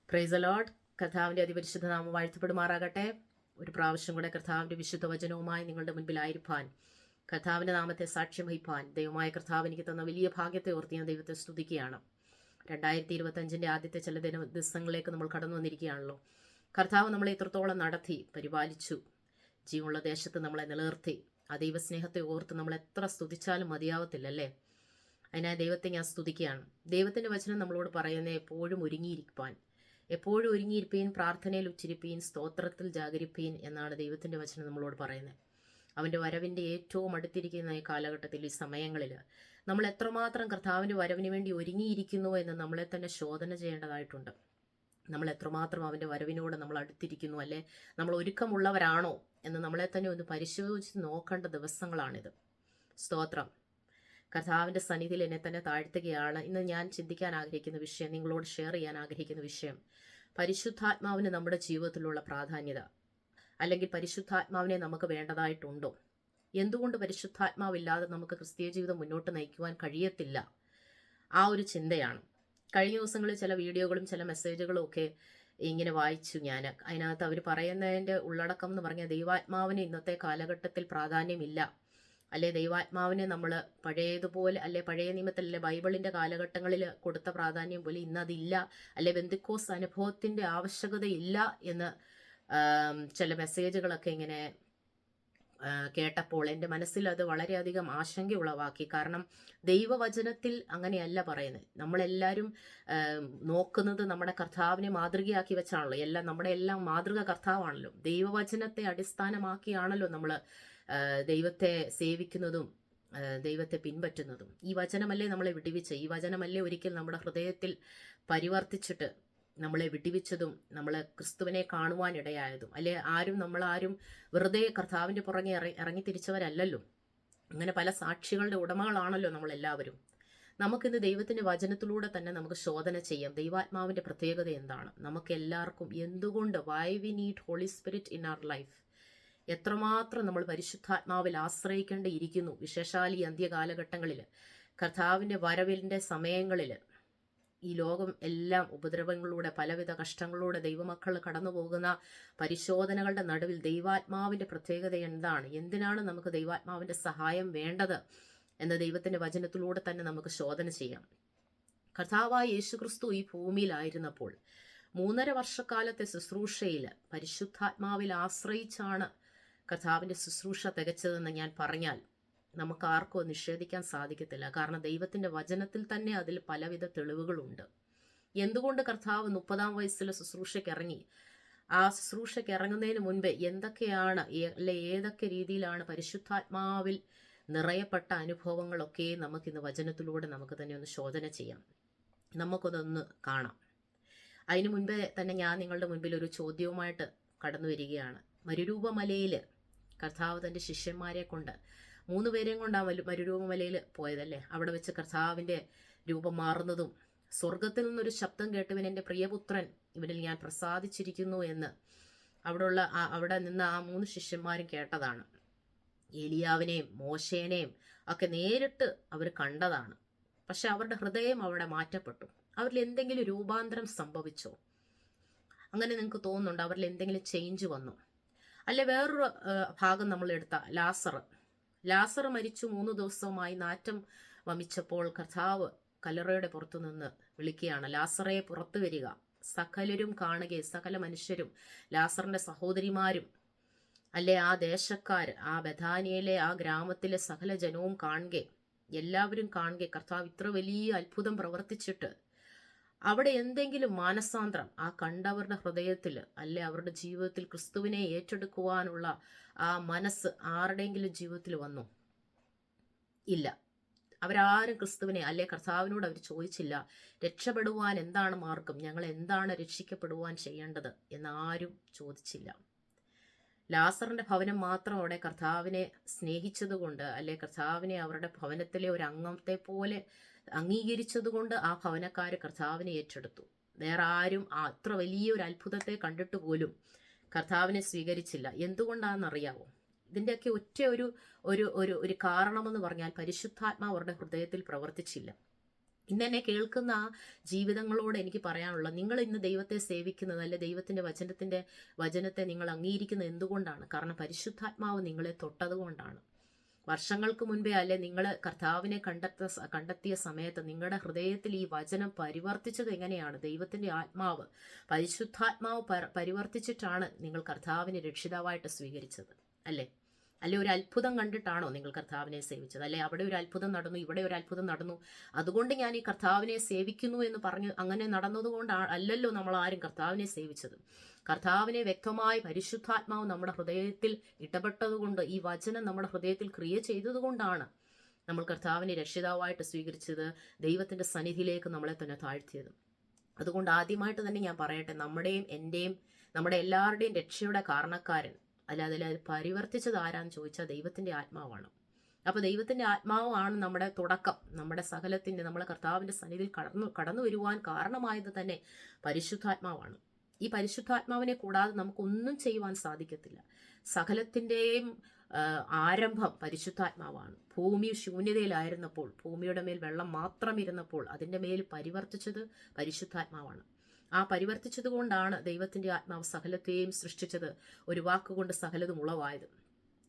Praise the Lord. കർത്താവിൻ്റെ അതിപരിശുദ്ധ നാമം വാഴ്ത്തപ്പെടുമാറാകട്ടെ. ഒരു പ്രാവശ്യം കൂടെ കർത്താവിൻ്റെ വിശുദ്ധ വചനവുമായി നിങ്ങളുടെ മുൻപിലായിരിക്കാൻ, കർത്താവിൻ്റെ നാമത്തെ സാക്ഷ്യം വഹിപ്പാൻ ദൈവമായ കർത്താവ് എനിക്ക് തന്ന വലിയ ഭാഗ്യത്തെ ഓർത്ത് ഞാൻ ദൈവത്തെ സ്തുതിക്കുകയാണ്. 2025 ആദ്യത്തെ ചില ദിവസങ്ങളിലേക്ക് നമ്മൾ കടന്നു വന്നിരിക്കുകയാണല്ലോ. കർത്താവ് നമ്മളെ ഇത്രത്തോളം നടത്തി പരിപാലിച്ചു, ജീവനുള്ള ദേശത്ത് നമ്മളെ നിലനിർത്തി. ആ ദൈവസ്നേഹത്തെ ഓർത്ത് നമ്മൾ എത്ര സ്തുതിച്ചാലും മതിയാവത്തില്ലല്ലേ. അതിനായി ദൈവത്തെ ഞാൻ സ്തുതിക്കുകയാണ്. ദൈവത്തിൻ്റെ വചനം നമ്മളോട് പറയുന്നത് എപ്പോഴും ഒരുങ്ങിയിരിക്കാൻ, എപ്പോഴും ഒരുങ്ങിയിരിപ്പീൻ, പ്രാർത്ഥനയിൽ ഉച്ചരിപ്പീൻ, സ്തോത്രത്തിൽ ജാഗരിപ്പീൻ എന്നാണ് ദൈവത്തിൻ്റെ വചനം നമ്മളോട് പറയുന്നത്. അവൻ്റെ വരവിൻ്റെ ഏറ്റവും അടുത്തിരിക്കുന്ന ഈ കാലഘട്ടത്തിൽ, ഈ സമയങ്ങളിൽ നമ്മൾ എത്രമാത്രം കർത്താവിൻ്റെ വരവിന് വേണ്ടി ഒരുങ്ങിയിരിക്കുന്നു എന്ന് നമ്മളെ തന്നെ ശോധന ചെയ്യേണ്ടതായിട്ടുണ്ട്. നമ്മൾ എത്രമാത്രം അവൻ്റെ വരവിനോട് നമ്മൾ അടുത്തിരിക്കുന്നു, അല്ലെ നമ്മൾ ഒരുക്കമുള്ളവരാണോ എന്ന് നമ്മളെ തന്നെ ഒന്ന് പരിശോധിച്ച് നോക്കേണ്ട ദിവസങ്ങളാണിത്. സ്തോത്രം. കർത്താവിൻ്റെ സന്നിധിയിൽ എന്നെ തന്നെ താഴ്ത്തുകയാണ്. ഇന്ന് ഞാൻ ചിന്തിക്കാൻ ആഗ്രഹിക്കുന്ന വിഷയം, നിങ്ങളോട് ഷെയർ ചെയ്യാൻ ആഗ്രഹിക്കുന്ന വിഷയം, പരിശുദ്ധാത്മാവിന് നമ്മുടെ ജീവിതത്തിലുള്ള പ്രാധാന്യത, അല്ലെങ്കിൽ പരിശുദ്ധാത്മാവിനെ നമുക്ക് വേണ്ടതായിട്ടുണ്ടോ? എന്തുകൊണ്ട് പരിശുദ്ധാത്മാവില്ലാതെ നമുക്ക് ക്രിസ്തീയ ജീവിതം മുന്നോട്ട് നയിക്കുവാൻ കഴിയത്തില്ല? ആ ഒരു ചിന്തയാണ്. കഴിഞ്ഞ ദിവസങ്ങളിൽ ചില വീഡിയോകളും ചില മെസ്സേജുകളും ഒക്കെ ഇങ്ങനെ വായിച്ചു ഞാൻ. അതിനകത്ത് അവർ പറയുന്നതിൻ്റെ ഉള്ളടക്കം എന്ന് പറഞ്ഞാൽ, ദൈവാത്മാവിന് ഇന്നത്തെ കാലഘട്ടത്തിൽ പ്രാധാന്യമില്ല, അല്ലെ ദൈവാത്മാവിനെ നമ്മൾ പഴയതുപോലെ, അല്ലെ പഴയ നിയമത്തിലെ ബൈബിളിൻ്റെ കാലഘട്ടങ്ങളിൽ കൊടുത്ത പ്രാധാന്യം പോലെ ഇന്നതില്ല, അല്ലെ ബെന്തിക്കോസ് അനുഭവത്തിൻ്റെ ആവശ്യകതയില്ല എന്ന് ചില മെസ്സേജുകളൊക്കെ ഇങ്ങനെ കേട്ടപ്പോൾ എൻ്റെ മനസ്സിൽ അത് വളരെയധികം ആശങ്ക ഉളവാക്കി. കാരണം ദൈവവചനത്തിൽ അങ്ങനെയല്ല പറയുന്നത്. നമ്മളെല്ലാവരും നോക്കുന്നത് നമ്മുടെ കർത്താവിനെ മാതൃകയാക്കി വെച്ചാണല്ലോ. നമ്മുടെ എല്ലാം മാതൃക കർത്താവാണല്ലോ. ദൈവവചനത്തെ അടിസ്ഥാനമാക്കിയാണല്ലോ നമ്മൾ ദൈവത്തെ സേവിക്കുന്നതും ദൈവത്തെ പിൻപറ്റുന്നതും. ഈ വചനമല്ലേ നമ്മളെ വിടിവിച്ച്, ഈ വചനമല്ലേ ഒരിക്കൽ നമ്മുടെ ഹൃദയത്തിൽ പരിവർത്തിച്ചിട്ട് നമ്മളെ വിടിവിച്ചതും നമ്മളെ ക്രിസ്തുവിനെ കാണുവാനിടയായതും. അല്ലെ നമ്മളാരും വെറുതെ കർത്താവിൻ്റെ പുറകെ ഇറങ്ങി തിരിച്ചവരല്ലല്ലോ. അങ്ങനെ പല സാക്ഷികളുടെ ഉടമകളാണല്ലോ നമ്മളെല്ലാവരും. നമുക്കിന്ന് ദൈവത്തിൻ്റെ വചനത്തിലൂടെ തന്നെ നമുക്ക് ശോധന ചെയ്യാം, ദൈവാത്മാവിൻ്റെ പ്രത്യേകത എന്താണ്. നമുക്ക് എല്ലാവർക്കും എന്തുകൊണ്ട്, why we need holy spirit in our life, എത്രമാത്രം നമ്മൾ പരിശുദ്ധാത്മാവിൽ ആശ്രയിക്കേണ്ടിയിരിക്കുന്നു. വിശേഷാൽ ഈ അന്ത്യകാലഘട്ടങ്ങളിൽ, കർത്താവിൻ്റെ വരവിൻ്റെ സമയങ്ങളിൽ, ഈ ലോകം എല്ലാം ഉപദ്രവങ്ങളിലൂടെ, പലവിധ കഷ്ടങ്ങളിലൂടെ ദൈവമക്കൾ കടന്നു പോകുന്ന പരിശോധനകളുടെ നടുവിൽ ദൈവാത്മാവിൻ്റെ പ്രത്യേകത എന്താണ്, എന്തിനാണ് നമുക്ക് ദൈവാത്മാവിൻ്റെ സഹായം വേണ്ടത് എന്ന ദൈവത്തിൻ്റെ വചനത്തിലൂടെ തന്നെ നമുക്ക് ശോധന ചെയ്യാം. കർത്താവായ യേശുക്രിസ്തു ഈ ഭൂമിയിലായിരുന്നപ്പോൾ 3.5 വർഷക്കാലത്തെ ശുശ്രൂഷയിൽ പരിശുദ്ധാത്മാവിൽ ആശ്രയിച്ചാണ് കർത്താവിൻ്റെ ശുശ്രൂഷ തികച്ചതെന്ന് ഞാൻ പറഞ്ഞാൽ നമുക്ക് ആർക്കും നിഷേധിക്കാൻ സാധിക്കത്തില്ല. കാരണം ദൈവത്തിൻ്റെ വചനത്തിൽ തന്നെ അതിൽ പലവിധ തെളിവുകളുണ്ട്. എന്തുകൊണ്ട് കർത്താവ് 30-ാം വയസ്സിൽ ശുശ്രൂഷയ്ക്ക് ഇറങ്ങി, ആ ശുശ്രൂഷയ്ക്ക് ഇറങ്ങുന്നതിന് മുൻപ് എന്തൊക്കെയാണ്, ഏതൊക്കെ രീതിയിലാണ് പരിശുദ്ധാത്മാവിൽ നിറയപ്പെട്ട അനുഭവങ്ങളൊക്കെ നമുക്കിന്ന് വചനത്തിലൂടെ നമുക്ക് തന്നെ ഒന്ന് ശോധന ചെയ്യാം, നമുക്കൊന്നൊന്ന് കാണാം. അതിനു മുൻപേ തന്നെ ഞാൻ നിങ്ങളുടെ മുൻപിൽ ഒരു ചോദ്യവുമായിട്ട് കടന്നു വരികയാണ്. മരുരൂപമലയിൽ കർത്താവ് തൻ്റെ ശിഷ്യന്മാരെ കൊണ്ട് 3 പേരെയും കൊണ്ട് ആ മരുരൂപമലയിൽ പോയതല്ലേ. അവിടെ വെച്ച് കർത്താവിൻ്റെ രൂപം മാറുന്നതും, സ്വർഗത്തിൽ നിന്നൊരു ശബ്ദം കേട്ടവൻ എൻ്റെ പ്രിയപുത്രൻ, ഇവനിൽ ഞാൻ പ്രസാദിച്ചിരിക്കുന്നു എന്ന് അവിടെ നിന്ന് ആ 3 ശിഷ്യന്മാരും കേട്ടതാണ്. ഏലിയാവിനെയും മോശേനെയും ഒക്കെ നേരിട്ട് അവർ കണ്ടതാണ്. പക്ഷെ അവരുടെ ഹൃദയം അവിടെ മാറ്റപ്പെട്ടു. അവരിൽ എന്തെങ്കിലും രൂപാന്തരം സംഭവിച്ചോ? അങ്ങനെ നിങ്ങൾക്ക് തോന്നുന്നുണ്ടോ അവരിൽ എന്തെങ്കിലും ചേഞ്ച് വന്നോ? അല്ലെ വേറൊരു ഭാഗം നമ്മൾ എടുത്ത ലാസർ മരിച്ചു 3 ദിവസമായി നാറ്റം വമിച്ചപ്പോൾ കർത്താവ് കല്ലറയുടെ പുറത്തു നിന്ന് വിളിക്കുകയാണ്, ലാസറെ പുറത്തു വരിക. സകലരും കാണുകെ, സകല മനുഷ്യരും, ലാസറിൻ്റെ സഹോദരിമാരും, അല്ലെ ആ ദേശക്കാർ, ആ ബഥാനിയയിലെ ആ ഗ്രാമത്തിലെ സകല ജനവും കാണുകെ, എല്ലാവരും കാണുകെ കർത്താവ് ഇത്ര വലിയ അത്ഭുതം പ്രവർത്തിച്ചിട്ട് അവിടെ എന്തെങ്കിലും മാനസാന്തരം ആ കണ്ടവരുടെ ഹൃദയത്തിൽ, അല്ലെ അവരുടെ ജീവിതത്തിൽ ക്രിസ്തുവിനെ ഏറ്റെടുക്കുവാനുള്ള ആ മനസ്സ് ആരുടെയെങ്കിലും ജീവിതത്തിൽ വന്നു? ഇല്ല. അവരാരും ക്രിസ്തുവിനെ, അല്ലെ കർത്താവിനോട് അവർ ചോദിച്ചില്ല, രക്ഷപ്പെടുവാൻ എന്താണ് മാർഗം, ഞങ്ങൾ എന്താണ് രക്ഷിക്കപ്പെടുവാൻ ചെയ്യേണ്ടത് എന്നാരും ചോദിച്ചില്ല. ലാസറിൻ്റെ ഭവനം മാത്രം അവിടെ കർത്താവിനെ സ്നേഹിച്ചതുകൊണ്ട്, അല്ലെ കർത്താവിനെ അവരുടെ ഭവനത്തിലെ ഒരു അംഗത്തെ പോലെ അംഗീകരിച്ചതുകൊണ്ട് ആ ഭവനക്കാർ കർത്താവിനെ ഏറ്റെടുത്തു. വേറെ ആരും അത്ര വലിയൊരു അത്ഭുതത്തെ കണ്ടിട്ട് പോലും കർത്താവിനെ സ്വീകരിച്ചില്ല. എന്തുകൊണ്ടാണെന്നറിയാവോ? ഇതിൻ്റെയൊക്കെ ഒറ്റ ഒരു ഒരു ഒരു ഒരു കാരണമെന്ന് പറഞ്ഞാൽ പരിശുദ്ധാത്മാവ് അവരുടെ ഹൃദയത്തിൽ പ്രവർത്തിച്ചില്ല. ഇന്നെന്നെ കേൾക്കുന്ന ആ ജീവിതങ്ങളോട് എനിക്ക് പറയാനുള്ളത്, നിങ്ങൾ ഇന്ന് ദൈവത്തെ സേവിക്കുന്നത്, അല്ലെ ദൈവത്തിൻ്റെ വചനത്തെ നിങ്ങൾ അംഗീകരിക്കുന്നത് എന്തുകൊണ്ടാണ്? കാരണം പരിശുദ്ധാത്മാവ് നിങ്ങളെ തൊട്ടത് കൊണ്ടാണ്. വർഷങ്ങൾക്ക് മുൻപേ അല്ലെ നിങ്ങൾ കർത്താവിനെ കണ്ടെത്തിയ സമയത്ത് നിങ്ങളുടെ ഹൃദയത്തിൽ ഈ വചനം പരിവർത്തിച്ചത് എങ്ങനെയാണ്? ദൈവത്തിൻ്റെ ആത്മാവ്, പരിശുദ്ധാത്മാവ് പരിവർത്തിച്ചിട്ടാണ് നിങ്ങൾ കർത്താവിനെ രക്ഷിതാവായിട്ട് സ്വീകരിച്ചത്, അല്ലേ? അല്ലെ ഒരു അത്ഭുതം കണ്ടിട്ടാണോ നിങ്ങൾ കർത്താവിനെ സേവിച്ചത്? അല്ലെ അവിടെ ഒരു അത്ഭുതം നടന്നു, ഇവിടെ ഒരു അത്ഭുതം നടന്നു, അതുകൊണ്ട് ഞാൻ ഈ കർത്താവിനെ സേവിക്കുന്നു എന്ന് പറഞ്ഞ് അങ്ങനെ നടന്നതുകൊണ്ടാണ് അല്ലല്ലോ നമ്മൾ ആരും കർത്താവിനെ സേവിച്ചത്. കർത്താവിനെ വ്യക്തമായി പരിശുദ്ധാത്മാവ് നമ്മുടെ ഹൃദയത്തിൽ ഇടപെട്ടതുകൊണ്ട്, ഈ വചനം നമ്മുടെ ഹൃദയത്തിൽ ക്രിയ ചെയ്തതുകൊണ്ടാണ് നമ്മൾ കർത്താവിനെ രക്ഷിതാവായിട്ട് സ്വീകരിച്ചത്, ദൈവത്തിൻ്റെ സന്നിധിയിലേക്ക് നമ്മളെ തന്നെ താഴ്ത്തിയത്. അതുകൊണ്ട് ആദ്യമായിട്ട് തന്നെ ഞാൻ പറയട്ടെ, നമ്മുടെയും എൻ്റെയും നമ്മുടെ എല്ലാവരുടെയും രക്ഷയുടെ കാരണക്കാരൻ അതിൽ പരിവർത്തിച്ചത് ആരാന്ന് ചോദിച്ചാൽ ദൈവത്തിൻ്റെ ആത്മാവാണ്. അപ്പോൾ ദൈവത്തിൻ്റെ ആത്മാവാണ് നമ്മുടെ തുടക്കം, നമ്മുടെ സകലത്തിൻ്റെ, നമ്മളെ കർത്താവിൻ്റെ സന്നിധിയിൽ കടന്നു വരുവാൻ കാരണമായത് തന്നെ പരിശുദ്ധാത്മാവാണ്. ഈ പരിശുദ്ധാത്മാവിനെ കൂടാതെ നമുക്കൊന്നും ചെയ്യുവാൻ സാധിക്കത്തില്ല. സകലത്തിൻ്റെയും ആരംഭം പരിശുദ്ധാത്മാവാണ്. ഭൂമി ശൂന്യതയിലായിരുന്നപ്പോൾ, ഭൂമിയുടെ മേൽ വെള്ളം മാത്രം ഇരുന്നപ്പോൾ അതിൻ്റെ മേൽ പരിവർത്തിച്ചത് പരിശുദ്ധാത്മാവാണ്. ആ പരിവർത്തിച്ചത് കൊണ്ടാണ് ദൈവത്തിൻ്റെ ആത്മാവ് സകലത്തെയും സൃഷ്ടിച്ചത്. ഒരു വാക്കുകൊണ്ട് സകലതും ഉളവായത്.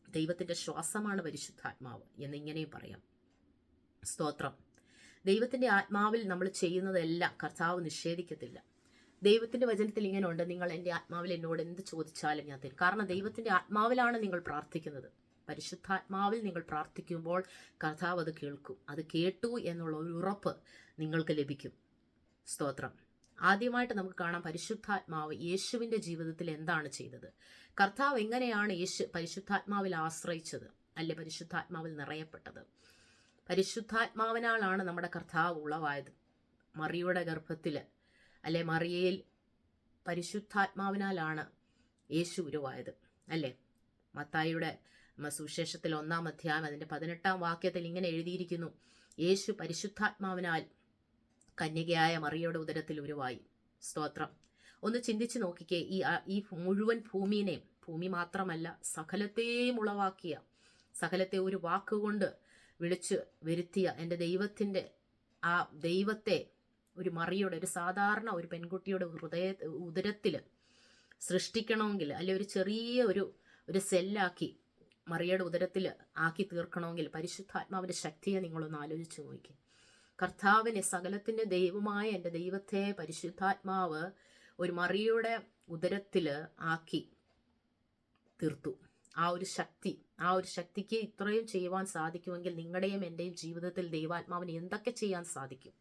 ദൈവത്തിൻ്റെ ശ്വാസമാണ് പരിശുദ്ധാത്മാവ് എന്നിങ്ങനെയും പറയാം. സ്തോത്രം. ദൈവത്തിൻ്റെ ആത്മാവിൽ നമ്മൾ ചെയ്യുന്നതെല്ലാം കർത്താവ് നിഷേധിക്കത്തില്ല. ദൈവത്തിൻ്റെ വചനത്തിൽ ഇങ്ങനെ ഉണ്ട്, നിങ്ങൾ എൻ്റെ ആത്മാവിൽ എന്നോട് എന്ത് ചോദിച്ചാലും ഞാൻ തരും. കാരണം ദൈവത്തിൻ്റെ ആത്മാവിലാണ് നിങ്ങൾ പ്രാർത്ഥിക്കുന്നത്. പരിശുദ്ധാത്മാവിൽ നിങ്ങൾ പ്രാർത്ഥിക്കുമ്പോൾ കർത്താവ് അത് കേൾക്കും. അത് കേട്ടു എന്നുള്ള ഒരു ഉറപ്പ് നിങ്ങൾക്ക് ലഭിക്കും. സ്തോത്രം. ആദ്യമായിട്ട് നമുക്ക് കാണാം പരിശുദ്ധാത്മാവ് യേശുവിൻ്റെ ജീവിതത്തിൽ എന്താണ് ചെയ്തത്. കർത്താവ് എങ്ങനെയാണ് പരിശുദ്ധാത്മാവിൽ ആശ്രയിച്ചത്, അല്ലെ പരിശുദ്ധാത്മാവിൽ നിറയപ്പെട്ടത്. പരിശുദ്ധാത്മാവിനാലാണ് നമ്മുടെ കർത്താവ് ഉളവായത്. മറിയുടെ ഗർഭത്തിൽ, അല്ലെ മറിയയിൽ പരിശുദ്ധാത്മാവിനാലാണ് യേശു ഉരുവായത്, അല്ലേ? മത്തായിയുടെ സുവിശേഷത്തിൽ 1-ാം അധ്യായം അതിൻ്റെ 18-ാം വാക്യത്തിൽ ഇങ്ങനെ എഴുതിയിരിക്കുന്നു, യേശു പരിശുദ്ധാത്മാവിനാൽ കന്യകയായ മറിയയുടെ ഉദരത്തിൽ ഉരുവായി. സ്തോത്രം. ഒന്ന് ചിന്തിച്ച് നോക്കിക്കേ, ഈ മുഴുവൻ ഭൂമിയെ, ഭൂമി മാത്രമല്ല സകലത്തെയും ഉളവാക്കിയ, സകലത്തെ ഒരു വാക്കുകൊണ്ട് വിളിച്ച് വരുത്തിയ എൻ്റെ ദൈവത്തിൻ്റെ ആ ദൈവത്തെ ഒരു മറിയുടെ, ഒരു സാധാരണ ഒരു പെൺകുട്ടിയുടെ ഉദരത്തിൽ സൃഷ്ടിക്കണമെങ്കിൽ, അല്ലെ ഒരു ചെറിയ ഒരു സെല്ലാക്കി മറിയയുടെ ഉദരത്തിൽ ആക്കി തീർക്കണമെങ്കിൽ പരിശുദ്ധാത്മാവിൻ്റെ ശക്തിയെ നിങ്ങളൊന്ന് ആലോചിച്ച് നോക്കി. കർത്താവിനെ, സകലത്തിൻ്റെ ദൈവമായ എൻ്റെ ദൈവത്തെ പരിശുദ്ധാത്മാവ് ഒരു മറിയയുടെ ഉദരത്തിൽ ആക്കി തീർത്തു. ആ ഒരു ശക്തിക്ക് ഇത്രയും ചെയ്യുവാൻ സാധിക്കുമെങ്കിൽ നിങ്ങളുടെയും എൻ്റെയും ജീവിതത്തിൽ ദൈവാത്മാവിന് എന്തൊക്കെ ചെയ്യാൻ സാധിക്കും.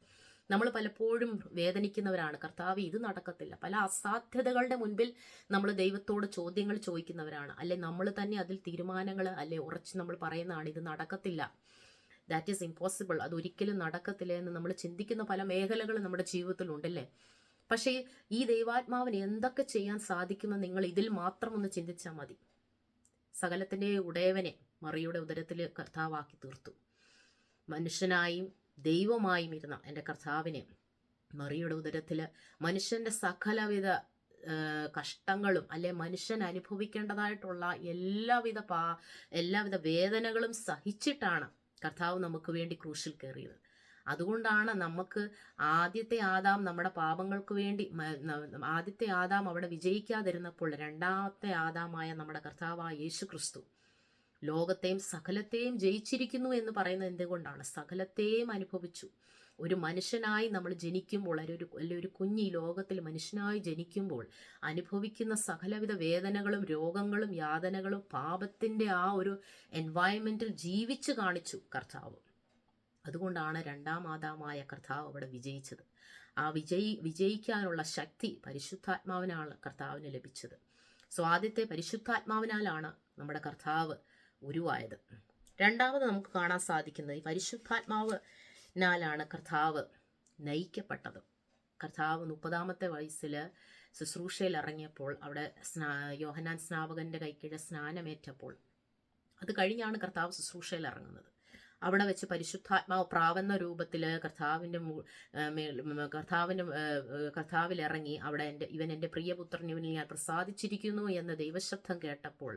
നമ്മൾ പലപ്പോഴും വേദനിക്കുന്നവരാണ്, കർത്താവ് ഇത് നടക്കത്തില്ല. പല അസാധ്യതകളുടെ മുൻപിൽ നമ്മൾ ദൈവത്തോട് ചോദ്യങ്ങൾ ചോദിക്കുന്നവരാണ്, അല്ലെ നമ്മൾ തന്നെ അതിൽ തീരുമാനങ്ങൾ ഉറച്ച് നമ്മൾ പറയുന്നതാണ്, ഇത് നടക്കത്തില്ല, ദാറ്റ് ഈസ് ഇമ്പോസിബിൾ, അതൊരിക്കലും നടക്കത്തില്ല എന്ന് നമ്മൾ ചിന്തിക്കുന്ന പല മേഖലകളും നമ്മുടെ ജീവിതത്തിൽ ഉണ്ടല്ലേ. പക്ഷേ ഈ ദൈവാത്മാവിന് എന്തൊക്കെ ചെയ്യാൻ സാധിക്കുമെന്ന് നിങ്ങൾ ഇതിൽ മാത്രം ഒന്ന് ചിന്തിച്ചാൽ മതി. സകലത്തിൻ്റെ ഉടയവനെ മറിയുടെ ഉദരത്തിൽ കർത്താവാക്കി തീർത്തു. മനുഷ്യനായും ദൈവമായും ഇരുന്ന എൻ്റെ കർത്താവിനെ മറിയുടെ ഉദരത്തിൽ മനുഷ്യൻ്റെ സകലവിധ കഷ്ടങ്ങളും, അല്ലെ മനുഷ്യൻ അനുഭവിക്കേണ്ടതായിട്ടുള്ള എല്ലാവിധ വേദനകളും സഹിച്ചിട്ടാണ് കർത്താവ് നമുക്ക് വേണ്ടി ക്രൂശിൽ കയറിയത്. അതുകൊണ്ടാണ് നമുക്ക് ആദ്യത്തെ ആദാം നമ്മുടെ പാപങ്ങൾക്ക് വേണ്ടി, ആദ്യത്തെ ആദാം അവിടെ വിജയിക്കാതിരുന്നപ്പോൾ രണ്ടാമത്തെ ആദാമായ നമ്മുടെ കർത്താവായ യേശു ക്രിസ്തു ലോകത്തെയും സകലത്തെയും ജയിച്ചിരിക്കുന്നു എന്ന് പറയുന്നത് എന്തുകൊണ്ടാണ്? സകലത്തെയും അനുഭവിച്ചു. ഒരു മനുഷ്യനായി നമ്മൾ ജനിക്കുമ്പോൾ, ഒരു കുഞ്ഞി ലോകത്തിൽ മനുഷ്യനായി ജനിക്കുമ്പോൾ അനുഭവിക്കുന്ന സകലവിധ വേദനകളും രോഗങ്ങളും യാതനകളും പാപത്തിൻ്റെ ആ ഒരു എൻവയൺമെൻറ്റിൽ ജീവിച്ചു കാണിച്ചു കർത്താവ്. അതുകൊണ്ടാണ് രണ്ടാം ആദാമായ കർത്താവ് അവിടെ വിജയിച്ചത്. ആ വിജയിക്കാനുള്ള ശക്തി പരിശുദ്ധാത്മാവിനാണ് കർത്താവിന് ലഭിച്ചത്. ആദ്യത്തെ പരിശുദ്ധാത്മാവിനാലാണ് നമ്മുടെ കർത്താവ് ഉരുവായത്. രണ്ടാമത് നമുക്ക് കാണാൻ സാധിക്കുന്നത് ഈ പരിശുദ്ധാത്മാവിനാലാണ് കർത്താവ് നയിക്കപ്പെട്ടത്. കർത്താവ് 30-ാമത്തെ വയസ്സിൽ ശുശ്രൂഷയിൽ ഇറങ്ങിയപ്പോൾ അവിടെ യോഹന്നാൻ സ്നാപകൻ്റെ കൈക്കീഴ് സ്നാനമേറ്റപ്പോൾ അത് കഴിഞ്ഞാണ് കർത്താവ് ശുശ്രൂഷയിൽ ഇറങ്ങുന്നത്. അവിടെ വെച്ച് പരിശുദ്ധാത്മാവ് പ്രാവെന്ന രൂപത്തിൽ കർത്താവിൽ ഇറങ്ങി അവിടെ ഇവൻ എൻ്റെ പ്രിയപുത്രൻ, ഇവനിൽ ഞാൻ പ്രസാദിച്ചിരിക്കുന്നു എന്ന ദൈവശബ്ദം കേട്ടപ്പോൾ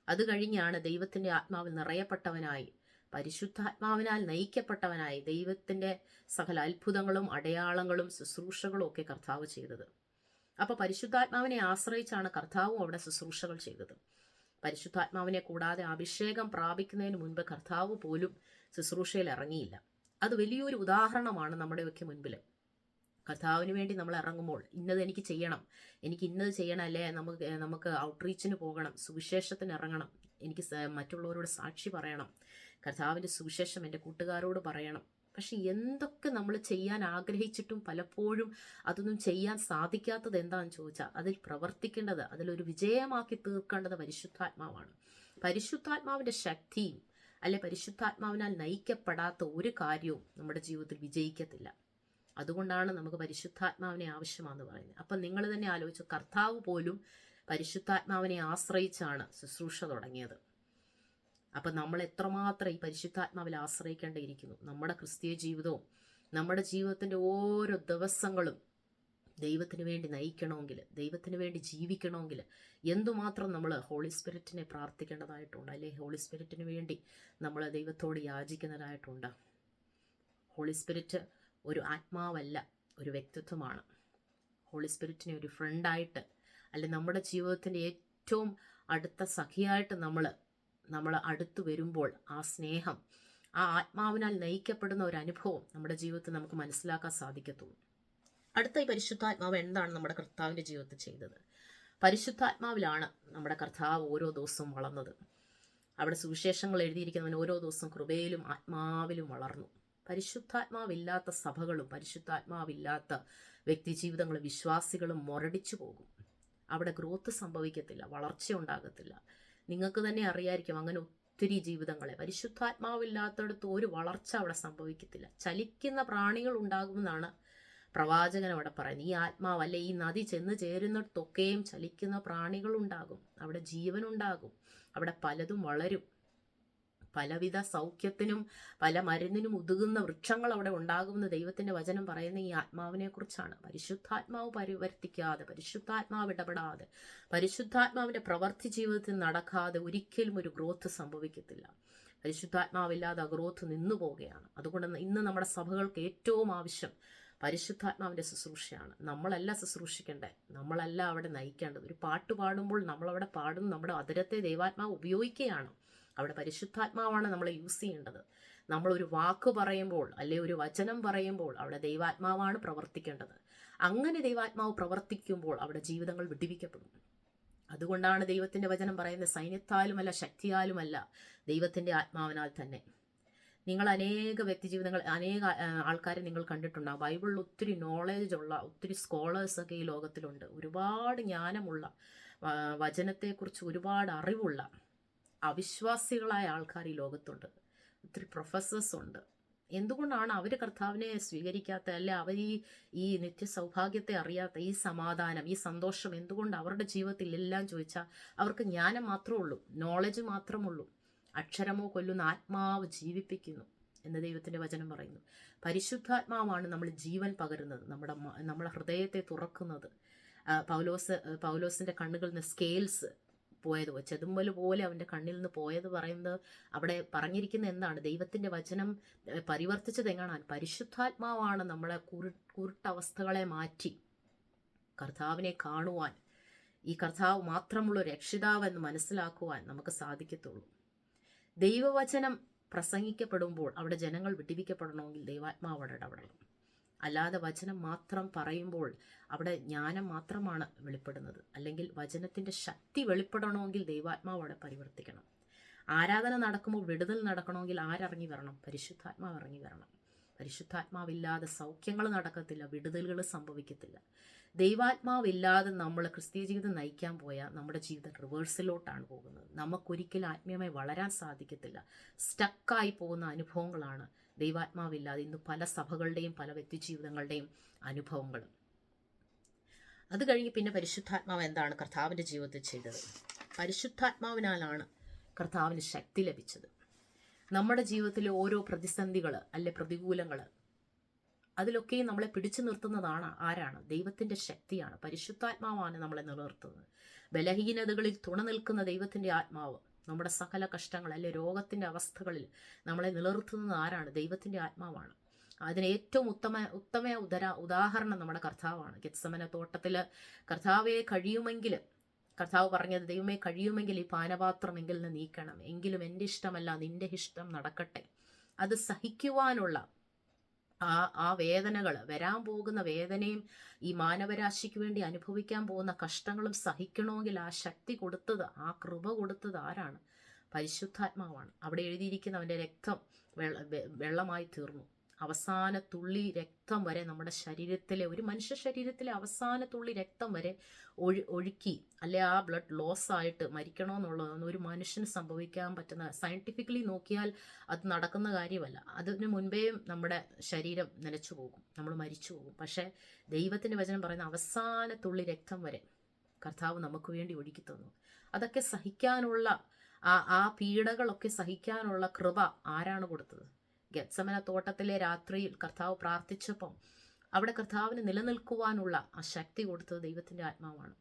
അത് കഴിഞ്ഞാണ് ദൈവത്തിൻ്റെ ആത്മാവിൽ നിറയപ്പെട്ടവനായി പരിശുദ്ധാത്മാവിനാൽ നയിക്കപ്പെട്ടവനായി ദൈവത്തിൻ്റെ സകല അത്ഭുതങ്ങളും അടയാളങ്ങളും ശുശ്രൂഷകളും ഒക്കെ കർത്താവ് ചെയ്തത്. അപ്പോൾ പരിശുദ്ധാത്മാവിനെ ആശ്രയിച്ചാണ് കർത്താവും അവിടെ ശുശ്രൂഷകൾ ചെയ്തത്. പരിശുദ്ധാത്മാവിനെ കൂടാതെ അഭിഷേകം പ്രാപിക്കുന്നതിന് മുൻപ് കർത്താവ് പോലും ശുശ്രൂഷയിൽ ഇറങ്ങിയില്ല. അത് വലിയൊരു ഉദാഹരണമാണ് നമ്മുടെയൊക്കെ മുൻപിൽ. കർത്താവിന് വേണ്ടി നമ്മൾ ഇറങ്ങുമ്പോൾ ഇന്നത് എനിക്ക് ചെയ്യണം, എനിക്ക് ഇന്നത് ചെയ്യണം, അല്ലേ നമുക്ക് ഔട്ട്റീച്ചിന് പോകണം, സുവിശേഷത്തിന് ഇറങ്ങണം, എനിക്ക് മറ്റുള്ളവരോട് സാക്ഷി പറയണം, കർത്താവിൻ്റെ സുവിശേഷം എൻ്റെ കൂട്ടുകാരോട് പറയണം. പക്ഷെ എന്തൊക്കെ നമ്മൾ ചെയ്യാൻ ആഗ്രഹിച്ചിട്ടും പലപ്പോഴും അതൊന്നും ചെയ്യാൻ സാധിക്കാത്തത് എന്താണെന്ന് ചോദിച്ചാൽ അതിൽ പ്രവർത്തിക്കേണ്ടത്, അതിലൊരു വിജയമാക്കി തീർക്കേണ്ടത് പരിശുദ്ധാത്മാവാണ്. പരിശുദ്ധാത്മാവിൻ്റെ ശക്തിയും അല്ലെ പരിശുദ്ധാത്മാവിനാൽ നയിക്കപ്പെടാത്ത ഒരു കാര്യവും നമ്മുടെ ജീവിതത്തിൽ വിജയിക്കത്തില്ല. അതുകൊണ്ടാണ് നമുക്ക് പരിശുദ്ധാത്മാവിനെ ആവശ്യമാണെന്ന് പറയുന്നത്. അപ്പം നിങ്ങൾ തന്നെ ആലോചിച്ചു, കർത്താവ് പോലും പരിശുദ്ധാത്മാവിനെ ആശ്രയിച്ചാണ് ശുശ്രൂഷ തുടങ്ങിയത്. അപ്പം നമ്മൾ എത്രമാത്രം ഈ പരിശുദ്ധാത്മാവിൽ ആശ്രയിക്കേണ്ടിയിരിക്കുന്നു. നമ്മുടെ ക്രിസ്തീയ ജീവിതവും നമ്മുടെ ജീവിതത്തിൻ്റെ ഓരോ ദിവസങ്ങളും ദൈവത്തിന് വേണ്ടി നയിക്കണമെങ്കിൽ, ദൈവത്തിന് വേണ്ടി ജീവിക്കണമെങ്കിൽ എന്തുമാത്രം നമ്മൾ ഹോളി സ്പിരിറ്റിനെ പ്രാർത്ഥിക്കേണ്ടതായിട്ടുണ്ട്, അല്ലെ ഹോളി സ്പിരിറ്റിന് വേണ്ടി നമ്മൾ ദൈവത്തോട് യാചിക്കുന്നതായിട്ടുണ്ട്. ഹോളി സ്പിരിറ്റ് ഒരു ആത്മാവല്ല, ഒരു വ്യക്തിത്വമാണ്. ഹോളി സ്പിരിറ്റിനെ ഒരു ഫ്രണ്ടായിട്ട്, അല്ലെ നമ്മുടെ ജീവിതത്തിൻ്റെ ഏറ്റവും അടുത്ത സഖിയായിട്ട് നമ്മൾ അടുത്ത് വരുമ്പോൾ ആ സ്നേഹം, ആ ആത്മാവിനാൽ നയിക്കപ്പെടുന്ന ഒരു അനുഭവം നമ്മുടെ ജീവിതത്തിൽ നമുക്ക് മനസ്സിലാക്കാൻ സാധിക്കത്തുള്ളൂ. അടുത്ത ഈ പരിശുദ്ധാത്മാവ് എന്താണ് നമ്മുടെ കർത്താവിൻ്റെ ജീവിതത്തിൽ ചെയ്തത്? പരിശുദ്ധാത്മാവിലാണ് നമ്മുടെ കർത്താവ് ഓരോ ദിവസവും വളർന്നത്. അവിടെ സുവിശേഷങ്ങൾ എഴുതിയിരിക്കുന്നവൻ ഓരോ ദിവസവും കൃപയിലും ആത്മാവിലും വളർന്നു. പരിശുദ്ധാത്മാവില്ലാത്ത സഭകളും പരിശുദ്ധാത്മാവില്ലാത്ത വ്യക്തിജീവിതങ്ങളും വിശ്വാസികളും മുരടിച്ചു പോകും. അവിടെ ഗ്രോത്ത് സംഭവിക്കത്തില്ല, വളർച്ച ഉണ്ടാകത്തില്ല. നിങ്ങൾക്ക് തന്നെ അറിയായിരിക്കും അങ്ങനെ ഒത്തിരി ജീവിതങ്ങളെ. പരിശുദ്ധാത്മാവില്ലാത്തടത്ത് ഒരു വളർച്ച അവിടെ സംഭവിക്കത്തില്ല. ചലിക്കുന്ന പ്രാണികൾ ഉണ്ടാകുമെന്നാണ് പ്രവാചകൻ അവിടെ പറയുന്നത്. ഈ ആത്മാവ്, അല്ലെ ഈ നദി ചെന്ന് ചേരുന്നിടത്തൊക്കെയും ചലിക്കുന്ന പ്രാണികൾ ഉണ്ടാകും, അവിടെ ജീവനുണ്ടാകും, അവിടെ പലതും വളരും. പലവിധ സൗഖ്യത്തിനും പല മരുന്നിനും ഉതകുന്ന വൃക്ഷങ്ങൾ അവിടെ ഉണ്ടാകുമെന്ന് ദൈവത്തിൻ്റെ വചനം പറയുന്ന ഈ ആത്മാവിനെ കുറിച്ചാണ്. പരിശുദ്ധാത്മാവ് പരിവർത്തിക്കാതെ, പരിശുദ്ധാത്മാവ് ഇടപെടാതെ, പരിശുദ്ധാത്മാവിൻ്റെ പ്രവൃത്തി ജീവിതത്തിൽ നടക്കാതെ ഒരിക്കലും ഒരു ഗ്രോത്ത് സംഭവിക്കത്തില്ല. പരിശുദ്ധാത്മാവില്ലാതെ ആ ഗ്രോത്ത് നിന്നു പോവുകയാണ്. അതുകൊണ്ട് ഇന്ന് നമ്മുടെ സഭകൾക്ക് ഏറ്റവും ആവശ്യം പരിശുദ്ധാത്മാവിൻ്റെ ശുശ്രൂഷയാണ്. നമ്മളല്ല ശുശ്രൂഷിക്കേണ്ടത്, നമ്മളല്ല അവിടെ നയിക്കേണ്ടത്. ഒരു പാട്ട് പാടുമ്പോൾ നമ്മളവിടെ പാടുന്നു, നമ്മുടെ അതിരത്തെ ദൈവാത്മാവ് ഉപയോഗിക്കുകയാണ്. അവിടെ പരിശുദ്ധാത്മാവാണ് നമ്മളെ യൂസ് ചെയ്യേണ്ടത്. നമ്മളൊരു വാക്ക് പറയുമ്പോൾ, അല്ലെ ഒരു വചനം പറയുമ്പോൾ അവിടെ ദൈവാത്മാവാണ് പ്രവർത്തിക്കേണ്ടത്. അങ്ങനെ ദൈവാത്മാവ് പ്രവർത്തിക്കുമ്പോൾ അവിടെ ജീവിതങ്ങൾ വിടിവിക്കപ്പെടും. അതുകൊണ്ടാണ് ദൈവത്തിൻ്റെ വചനം പറയുന്നത്, സൈന്യത്താലുമല്ല ശക്തിയാലുമല്ല, ദൈവത്തിൻ്റെ ആത്മാവിനാൽ തന്നെ. നിങ്ങൾ അനേക വ്യക്തിജീവിതങ്ങൾ, അനേക ആൾക്കാരെ നിങ്ങൾ കണ്ടിട്ടുണ്ടാകും. ബൈബിളിൽ ഒത്തിരി നോളേജുള്ള ഒത്തിരി സ്കോളേഴ്സൊക്കെ ഈ ലോകത്തിലുണ്ട്. ഒരുപാട് ജ്ഞാനമുള്ള, വചനത്തെക്കുറിച്ച് ഒരുപാട് അറിവുള്ള അവിശ്വാസികളായ ആൾക്കാർ ഈ ലോകത്തുണ്ട്. ഒത്തിരി പ്രൊഫസേഴ്സ് ഉണ്ട്. എന്തുകൊണ്ടാണ് അവർ കർത്താവിനെ സ്വീകരിക്കാത്ത, അല്ലെ അവർ ഈ നിത്യസൗഭാഗ്യത്തെ അറിയാത്ത, ഈ സമാധാനം, ഈ സന്തോഷം എന്തുകൊണ്ട് അവരുടെ ജീവിതത്തിൽ എല്ലാം ചോദിച്ചാൽ അവർക്ക് ജ്ഞാനം മാത്രമേ ഉള്ളൂ, നോളജ് മാത്രമുള്ളൂ. അക്ഷരമോ കൊല്ലുന്ന ആത്മാവ് ജീവിപ്പിക്കുന്നു എന്ന് ദൈവത്തിൻ്റെ വചനം പറയുന്നു. പരിശുദ്ധാത്മാവാണ് നമ്മൾ ജീവൻ പകരുന്നത്, നമ്മുടെ ഹൃദയത്തെ തുറക്കുന്നത്. പൗലോസിൻ്റെ കണ്ണുകളിൽ നിന്ന് സ്കെയിൽസ് പോയത്, ചെതുമ്പൽ പോലെ അവൻ്റെ കണ്ണിൽ നിന്ന് പോയത് പറയുന്നത്, അവിടെ പറഞ്ഞിരിക്കുന്ന എന്താണ്? ദൈവത്തിൻ്റെ വചനം പരിവർത്തിച്ചത് എങ്ങനെയാണ്? പരിശുദ്ധാത്മാവാണ് നമ്മളെ കുരുട്ടവസ്ഥകളെ മാറ്റി കർത്താവിനെ കാണുവാൻ, ഈ കർത്താവ് മാത്രമുള്ള രക്ഷിതാവെന്ന് മനസ്സിലാക്കുവാൻ നമുക്ക് സാധിക്കത്തുള്ളൂ. ദൈവവചനം പ്രസംഗിക്കപ്പെടുമ്പോൾ അവിടെ ജനങ്ങൾ വിടിവിക്കപ്പെടണമെങ്കിൽ ദൈവാത്മാവ് ഇടപെടണം. അല്ലാതെ വചനം മാത്രം പറയുമ്പോൾ അവിടെ ജ്ഞാനം മാത്രമാണ് വെളിപ്പെടുന്നത്. അല്ലെങ്കിൽ വചനത്തിൻ്റെ ശക്തി വെളിപ്പെടണമെങ്കിൽ ദൈവാത്മാവ് അവിടെ പരിവർത്തിക്കണം. ആരാധന നടക്കുമ്പോൾ വിടുതൽ നടക്കണമെങ്കിൽ ആരിറങ്ങി വരണം? പരിശുദ്ധാത്മാവ് ഇറങ്ങി വരണം. പരിശുദ്ധാത്മാവില്ലാതെ സൗഖ്യങ്ങൾ നടക്കത്തില്ല, വിടുതലുകൾ സംഭവിക്കത്തില്ല. ദൈവാത്മാവില്ലാതെ നമ്മൾ ക്രിസ്തീയ ജീവിതം നയിക്കാൻ പോയാൽ നമ്മുടെ ജീവിതം റിവേഴ്സിലോട്ടാണ് പോകുന്നത്. നമുക്കൊരിക്കലും ആത്മീയമായി വളരാൻ സാധിക്കത്തില്ല. സ്റ്റക്കായി പോകുന്ന അനുഭവങ്ങളാണ് ദൈവാത്മാവില്ലാതെ ഇന്ന് പല സഭകളുടെയും പല വ്യക്തിജീവിതങ്ങളുടെയും അനുഭവങ്ങൾ. അത് കഴിഞ്ഞ് പിന്നെ പരിശുദ്ധാത്മാവ് എന്താണ് കർത്താവിൻ്റെ ജീവിതത്തിൽ ചെയ്തത്? പരിശുദ്ധാത്മാവിനാലാണ് കർത്താവിന് ശക്തി ലഭിച്ചത്. നമ്മുടെ ജീവിതത്തിലെ ഓരോ പ്രതിസന്ധികൾ, അല്ലെ പ്രതികൂലങ്ങൾ, അതിലൊക്കെയും നമ്മളെ പിടിച്ചു നിർത്തുന്നതാണ് ആരാണ്? ദൈവത്തിൻ്റെ ശക്തിയാണ്. പരിശുദ്ധാത്മാവാണ് നമ്മളെ നിലനിർത്തുന്നത്. ബലഹീനതകളിൽ തുണ നിൽക്കുന്ന ദൈവത്തിൻ്റെ ആത്മാവ് നമ്മുടെ സകല കഷ്ടങ്ങൾ അല്ലെ രോഗത്തിൻ്റെ അവസ്ഥകളിൽ നമ്മളെ നിലനിർത്തുന്നത് ആരാണ്? ദൈവത്തിൻ്റെ ആത്മാവാണ്. അതിന് ഏറ്റവും ഉത്തമ ഉദാഹരണം നമ്മുടെ കർത്താവാണ്. ഗെത്സമന തോട്ടത്തിൽ കർത്താവെ കഴിയുമെങ്കിൽ, കർത്താവ് പറഞ്ഞത്, ദൈവമേ കഴിയുമെങ്കിൽ ഈ പാനപാത്രം എങ്കിൽ നിന്ന് നീക്കണം, എങ്കിലും എൻ്റെ ഇഷ്ടമല്ല നിൻ്റെ ഇഷ്ടം നടക്കട്ടെ. അത് സഹിക്കുവാനുള്ള ആ വേദനകൾ, വരാൻ പോകുന്ന വേദനയും ഈ മാനവരാശിക്ക് വേണ്ടി അനുഭവിക്കാൻ പോകുന്ന കഷ്ടങ്ങളും സഹിക്കണമെങ്കിൽ ആ ശക്തി കൊടുത്തത്, ആ കൃപ കൊടുത്തത് ആരാണ്? പരിശുദ്ധാത്മാവാണ്. അവിടെ എഴുതിയിരിക്കുന്ന അവൻ്റെ രക്തം വെള്ളമായി തീർന്നു. അവസാന തുള്ളി രക്തം വരെ നമ്മുടെ ശരീരത്തിലെ, ഒരു മനുഷ്യ ശരീരത്തിലെ അവസാന തുള്ളി രക്തം വരെ ഒഴുക്കി, അല്ലെ ആ ബ്ലഡ് ലോസ് ആയിട്ട് മരിക്കണമെന്നുള്ളതൊന്നും ഒരു മനുഷ്യന് സംഭവിക്കാൻ പറ്റുന്ന, സയൻറ്റിഫിക്കലി നോക്കിയാൽ അത് നടക്കുന്ന കാര്യമല്ല. അതിന് മുൻപേ നമ്മുടെ ശരീരം നിലച്ചു പോകും, നമ്മൾ മരിച്ചു പോകും. പക്ഷേ ദൈവത്തിൻ്റെ വചനം പറയുന്ന അവസാന തുള്ളി രക്തം വരെ കർത്താവ് നമുക്ക് വേണ്ടി ഒഴുക്കി തന്നു. അതൊക്കെ സഹിക്കാനുള്ള ആ പീഡകളൊക്കെ സഹിക്കാനുള്ള കൃപ ആരാണ് കൊടുത്തത്? ഗെത്സമന തോട്ടത്തിലെ രാത്രിയിൽ കർത്താവ് പ്രാർത്ഥിച്ചപ്പം അവിടെ കർത്താവിന് നിലനിൽക്കുവാനുള്ള ആ ശക്തി കൊടുത്തത് ദൈവത്തിൻ്റെ ആത്മാവാണ്.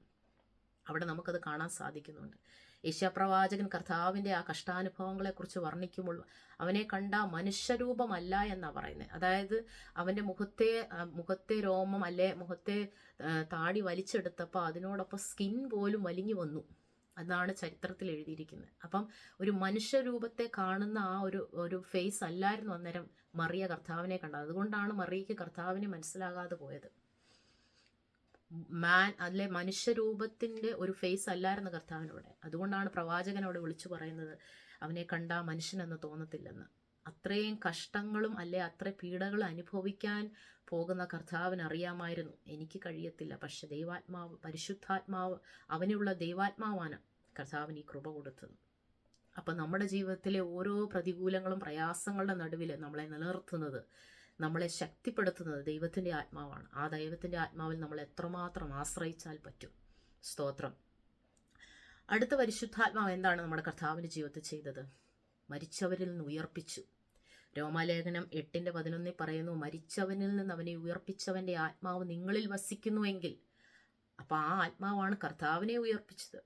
അവിടെ നമുക്കത് കാണാൻ സാധിക്കുന്നുണ്ട്. യെശയ്യാപ്രവാചകൻ കർത്താവിൻ്റെ ആ കഷ്ടാനുഭവങ്ങളെക്കുറിച്ച് വർണ്ണിക്കുമ്പോൾ അവനെ കണ്ട മനുഷ്യരൂപമല്ല എന്നാണ് പറയുന്നത്. അതായത് അവൻ്റെ മുഖത്തെ രോമം അല്ലെ മുഖത്തെ താടി വലിച്ചെടുത്തപ്പോൾ അതിനോടൊപ്പം സ്കിൻ പോലും വലിഞ്ഞു വന്നു എന്നാണ് ചരിത്രത്തിൽ എഴുതിയിരിക്കുന്നത്. അപ്പം ഒരു മനുഷ്യരൂപത്തെ കാണുന്ന ആ ഒരു ഫേസ് അല്ലായിരുന്നു അന്നേരം മറിയ കർത്താവിനെ കണ്ടത്. അതുകൊണ്ടാണ് മറിയയ്ക്ക് കർത്താവിനെ മനസ്സിലാകാതെ പോയത്. അല്ലെ മനുഷ്യരൂപത്തിൻ്റെ ഒരു ഫേസ് അല്ലായിരുന്നു കർത്താവിനോടെ. അതുകൊണ്ടാണ് പ്രവാചകൻ അവിടെ വിളിച്ചു പറയുന്നത്, അവനെ കണ്ടാ മനുഷ്യനെന്ന് തോന്നത്തില്ലെന്ന്. അത്രയും കഷ്ടങ്ങളും അല്ലെ അത്ര പീഡകളും അനുഭവിക്കാൻ പോകുന്ന കർത്താവിന് അറിയാമായിരുന്നു, എനിക്ക് കഴിയത്തില്ല. പക്ഷെ ദൈവാത്മാവ്, പരിശുദ്ധാത്മാവ്, അവനുള്ള ദൈവാത്മാവാണ് കർത്താവിന് ഈ കൃപ കൊടുത്തത്. അപ്പം നമ്മുടെ ജീവിതത്തിലെ ഓരോ പ്രതികൂലങ്ങളും പ്രയാസങ്ങളുടെ നടുവിൽ നമ്മളെ നിലനിർത്തുന്നത്, നമ്മളെ ശക്തിപ്പെടുത്തുന്നത് ദൈവത്തിൻ്റെ ആത്മാവാണ്. ആ ദൈവത്തിൻ്റെ ആത്മാവിൽ നമ്മൾ എത്രമാത്രം ആശ്രയിച്ചാൽ പറ്റും. സ്തോത്രം. അടുത്ത പരിശുദ്ധാത്മാവ് എന്താണ് നമ്മുടെ കർത്താവിൻ്റെ ജീവിതത്തിൽ ചെയ്തത്? മരിച്ചവരിൽ നിന്ന് ഉയർപ്പിച്ചു. രോമാലേഖനം 8:11 പറയുന്നു, മരിച്ചവനിൽ നിന്ന് അവനെ ഉയർപ്പിച്ചവൻ്റെ ആത്മാവ് നിങ്ങളിൽ വസിക്കുന്നുവെങ്കിൽ. അപ്പം ആ ആത്മാവാണ് കർത്താവിനെ ഉയർപ്പിച്ചത്.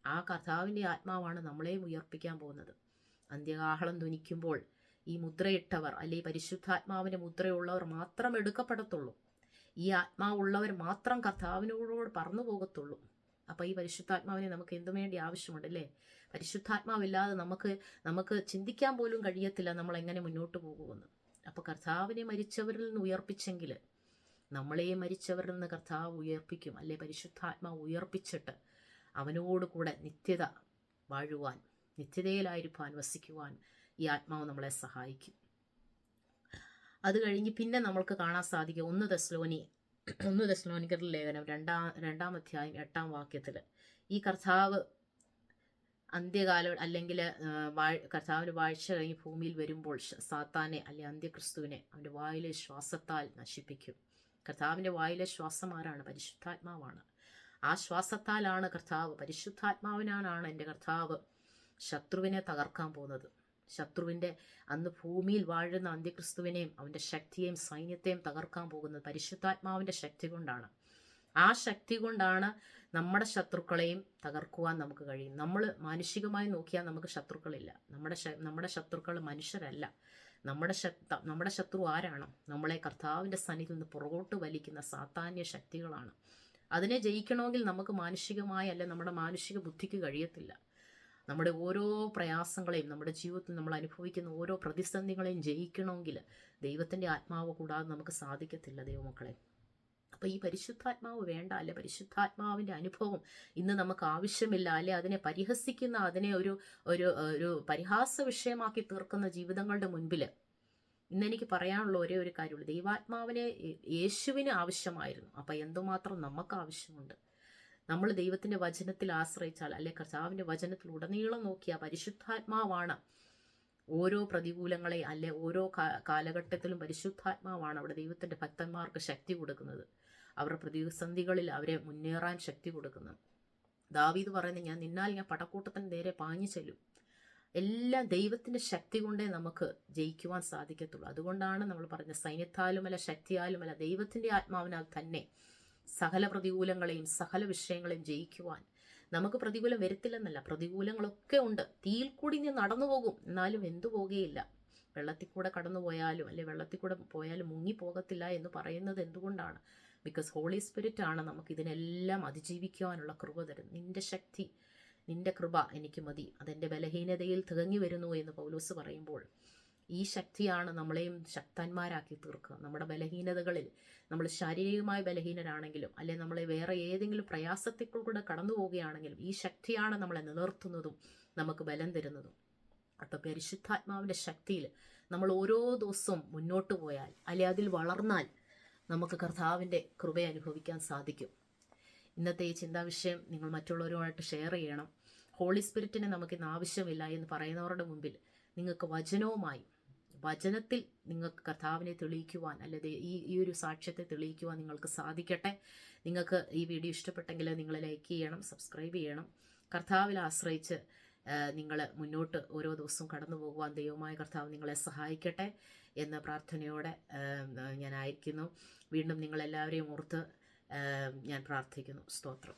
ആ കർത്താവിൻ്റെ ആത്മാവാണ് നമ്മളെയും ഉയർപ്പിക്കാൻ പോകുന്നത്. അന്ത്യകാഹളം ധ്വനിക്കുമ്പോൾ ഈ മുദ്രയിട്ടവർ, അല്ലെ പരിശുദ്ധാത്മാവിൻ്റെ മുദ്രയുള്ളവർ മാത്രം എടുക്കപ്പെടത്തുള്ളൂ. ഈ ആത്മാവുള്ളവർ മാത്രം കർത്താവിനോട് പറന്നു പോകത്തുള്ളൂ. അപ്പോൾ ഈ പരിശുദ്ധാത്മാവിനെ നമുക്ക് എന്തു വേണ്ടി ആവശ്യമുണ്ട്, അല്ലേ? പരിശുദ്ധാത്മാവില്ലാതെ നമുക്ക് ചിന്തിക്കാൻ പോലും കഴിയത്തില്ല നമ്മൾ എങ്ങനെ മുന്നോട്ട് പോകുമെന്ന്. അപ്പോൾ കർത്താവിനെ മരിച്ചവരിൽ നിന്ന് ഉയർപ്പിച്ചെങ്കിൽ നമ്മളെയും മരിച്ചവരിൽ നിന്ന് കർത്താവ് ഉയർപ്പിക്കും, അല്ലെ പരിശുദ്ധാത്മാവ് ഉയർപ്പിച്ചിട്ട് അവനോട് കൂടെ നിത്യത വാഴുവാൻ, നിത്യതയിലായിരിക്കാൻ, വസിക്കുവാൻ ഈ ആത്മാവ് നമ്മളെ സഹായിക്കും. അത് കഴിഞ്ഞ് പിന്നെ നമ്മൾക്ക് കാണാൻ സാധിക്കും 1 തെസ്സലോനിക്കരുടെ ലേഖനം 2-ാം അധ്യായം 8-ാം വാക്യത്തിൽ ഈ കർത്താവ് അന്ത്യകാല അല്ലെങ്കിൽ കർത്താവിന് വാഴ്ച കഴിഞ്ഞ് ഭൂമിയിൽ വരുമ്പോൾ സാത്താനെ അല്ലെ അന്ത്യക്രിസ്തുവിനെ അവൻ്റെ വായിലെ ശ്വാസത്താൽ നശിപ്പിക്കും. കർത്താവിൻ്റെ വായിലെ ശ്വാസം ആരാണ്? പരിശുദ്ധാത്മാവാണ്. ആ ശ്വാസത്താലാണ് കർത്താവ്, പരിശുദ്ധാത്മാവിനാണ് എൻ്റെ കർത്താവ് ശത്രുവിനെ തകർക്കാൻ പോകുന്നത്. ശത്രുവിൻ്റെ അന്ന് ഭൂമിയിൽ വാഴുന്ന അന്ത്യക്രിസ്തുവിനെയും അവൻ്റെ ശക്തിയെയും സൈന്യത്തെയും തകർക്കാൻ പോകുന്നത് പരിശുദ്ധാത്മാവിൻ്റെ ശക്തി കൊണ്ടാണ്. ആ ശക്തി കൊണ്ടാണ് നമ്മുടെ ശത്രുക്കളെയും തകർക്കുവാൻ നമുക്ക് കഴിയും. നമ്മൾ മാനുഷികമായി നോക്കിയാൽ നമുക്ക് ശത്രുക്കളില്ല. നമ്മുടെ ശത്രുക്കൾ മനുഷ്യരല്ല. നമ്മുടെ ശത്രു ആരാണ്? നമ്മളെ കർത്താവിൻ്റെ സന്നിധിയിൽ നിന്ന് പുറകോട്ട് വലിക്കുന്ന സാത്താന്യ ശക്തികളാണ്. അതിനെ ജയിക്കണമെങ്കിൽ നമുക്ക് മാനുഷികമായി അല്ല, നമ്മുടെ മാനുഷിക ബുദ്ധിക്ക് കഴിയത്തില്ല. നമ്മുടെ ഓരോ പ്രയാസങ്ങളെയും, നമ്മുടെ ജീവിതത്തിൽ നമ്മൾ അനുഭവിക്കുന്ന ഓരോ പ്രതിസന്ധികളെയും ജയിക്കണമെങ്കിൽ ദൈവത്തിൻ്റെ ആത്മാവ് കൂടാതെ നമുക്ക് സാധിക്കത്തില്ല ദൈവമക്കളെ. അപ്പോൾ ഈ പരിശുദ്ധാത്മാവ് വേണ്ട, അല്ലെ പരിശുദ്ധാത്മാവിൻ്റെ അനുഭവം ഇന്ന് നമുക്ക് ആവശ്യമില്ല, അല്ലെ അതിനെ പരിഹസിക്കുന്ന, അതിനെ ഒരു പരിഹാസ വിഷയമാക്കി തീർക്കുന്ന ജീവിതങ്ങളുടെ മുൻപിൽ ഇന്നെനിക്ക് പറയാനുള്ള ഒരേ ഒരു കാര്യമുള്ളൂ, ദൈവാത്മാവിനെ യേശുവിന് ആവശ്യമായിരുന്നു. അപ്പം എന്തുമാത്രം നമുക്ക് ആവശ്യമുണ്ട്. നമ്മൾ ദൈവത്തിൻ്റെ വചനത്തിൽ ആശ്രയിച്ചാൽ, അല്ലെ കർത്താവിൻ്റെ വചനത്തിൽ ഉടനീളം നോക്കിയാൽ പരിശുദ്ധാത്മാവാണ് ഓരോ പ്രതികൂലങ്ങളെ, അല്ലെ ഓരോ കാലഘട്ടത്തിലും പരിശുദ്ധാത്മാവാണ് അവിടെ ദൈവത്തിൻ്റെ ഭക്തന്മാർക്ക് ശക്തി കൊടുക്കുന്നത്. അവരുടെ പ്രതിസന്ധികളിൽ അവരെ മുന്നേറാൻ ശക്തി കൊടുക്കുന്നത്. ദാവീദ് പറയുന്നത്, ഞാൻ പടക്കൂട്ടത്തിന് നേരെ പാഞ്ഞു ചെല്ലും. എല്ലാം ദൈവത്തിൻ്റെ ശക്തി കൊണ്ടേ നമുക്ക് ജയിക്കുവാൻ സാധിക്കത്തുള്ളൂ. അതുകൊണ്ടാണ് നമ്മൾ പറഞ്ഞത്, സൈന്യത്താലുമല്ല ശക്തിയാലുമല്ല ദൈവത്തിൻ്റെ ആത്മാവിനാൽ തന്നെ സകല പ്രതികൂലങ്ങളെയും സകല വിഷയങ്ങളെയും ജയിക്കുവാൻ നമുക്ക് പ്രതികൂലം വരത്തില്ലെന്നല്ല, പ്രതികൂലങ്ങളൊക്കെ ഉണ്ട്. തീയിൽ കൂടി നീ നടന്നു പോകും, എന്നാലും വെന്തു പോകുകയില്ല. വെള്ളത്തിൽ കൂടെ കടന്നു പോയാലും അല്ലെ വെള്ളത്തിൽ കൂടെ പോയാലും മുങ്ങിപ്പോകത്തില്ല എന്ന് പറയുന്നത് എന്തുകൊണ്ടാണ്? ബിക്കോസ് ഹോളി സ്പിരിറ്റ് ആണ് നമുക്ക് ഇതിനെല്ലാം അതിജീവിക്കുവാനുള്ള കൃപ തരുന്നത്. നിന്റെ ശക്തി, നിന്റെ കൃപ എനിക്ക് മതി, അതെൻ്റെ ബലഹീനതയിൽ തികഞ്ഞു വരുന്നു എന്ന് പൗലോസ് പറയുമ്പോൾ, ഈ ശക്തിയാണ് നമ്മളെയും ശക്തന്മാരാക്കി തീർക്കുക. നമ്മുടെ ബലഹീനതകളിൽ നമ്മൾ ശാരീരികമായി ബലഹീനരാണെങ്കിലും അല്ലെ നമ്മളെ വേറെ ഏതെങ്കിലും പ്രയാസത്തിൽ കൂടെ കടന്നു പോവുകയാണെങ്കിലും ഈ ശക്തിയാണ് നമ്മളെ നിലനിർത്തുന്നതും നമുക്ക് ബലം തരുന്നതും. അപ്പം പരിശുദ്ധാത്മാവിൻ്റെ ശക്തിയിൽ നമ്മൾ ഓരോ ദിവസവും മുന്നോട്ട് പോയാൽ അല്ലെ അതിൽ വളർന്നാൽ നമുക്ക് കർത്താവിൻ്റെ കൃപ അനുഭവിക്കാൻ സാധിക്കും. ഇന്നത്തെ ഈ ചിന്താവിഷയം നിങ്ങൾ മറ്റുള്ളവരുമായിട്ട് ഷെയർ ചെയ്യണം. ഹോളി സ്പിരിറ്റിനെ നമുക്കിന്ന് ആവശ്യമില്ല എന്ന് പറയുന്നവരുടെ മുമ്പിൽ നിങ്ങൾക്ക് വചനത്തിൽ നിങ്ങൾക്ക് കർത്താവിനെ തെളിയിക്കുവാൻ അല്ലാതെ ഈ ഒരു സാക്ഷ്യത്തെ തെളിയിക്കുവാൻ നിങ്ങൾക്ക് സാധിക്കട്ടെ. നിങ്ങൾക്ക് ഈ വീഡിയോ ഇഷ്ടപ്പെട്ടെങ്കിൽ നിങ്ങൾ ലൈക്ക് ചെയ്യണം, സബ്സ്ക്രൈബ് ചെയ്യണം. കർത്താവിൽ ആശ്രയിച്ച് നിങ്ങൾ മുന്നോട്ട് ഓരോ ദിവസവും കടന്നു പോകുവാൻ ദൈവമായ കർത്താവ് നിങ്ങളെ സഹായിക്കട്ടെ എന്ന പ്രാർത്ഥനയോടെ ഞാൻ അയക്കുന്നു. വീണ്ടും നിങ്ങളെല്ലാവരെയും ഓർത്ത് ഞാൻ പ്രാർത്ഥിക്കുന്നു. സ്തോത്രം.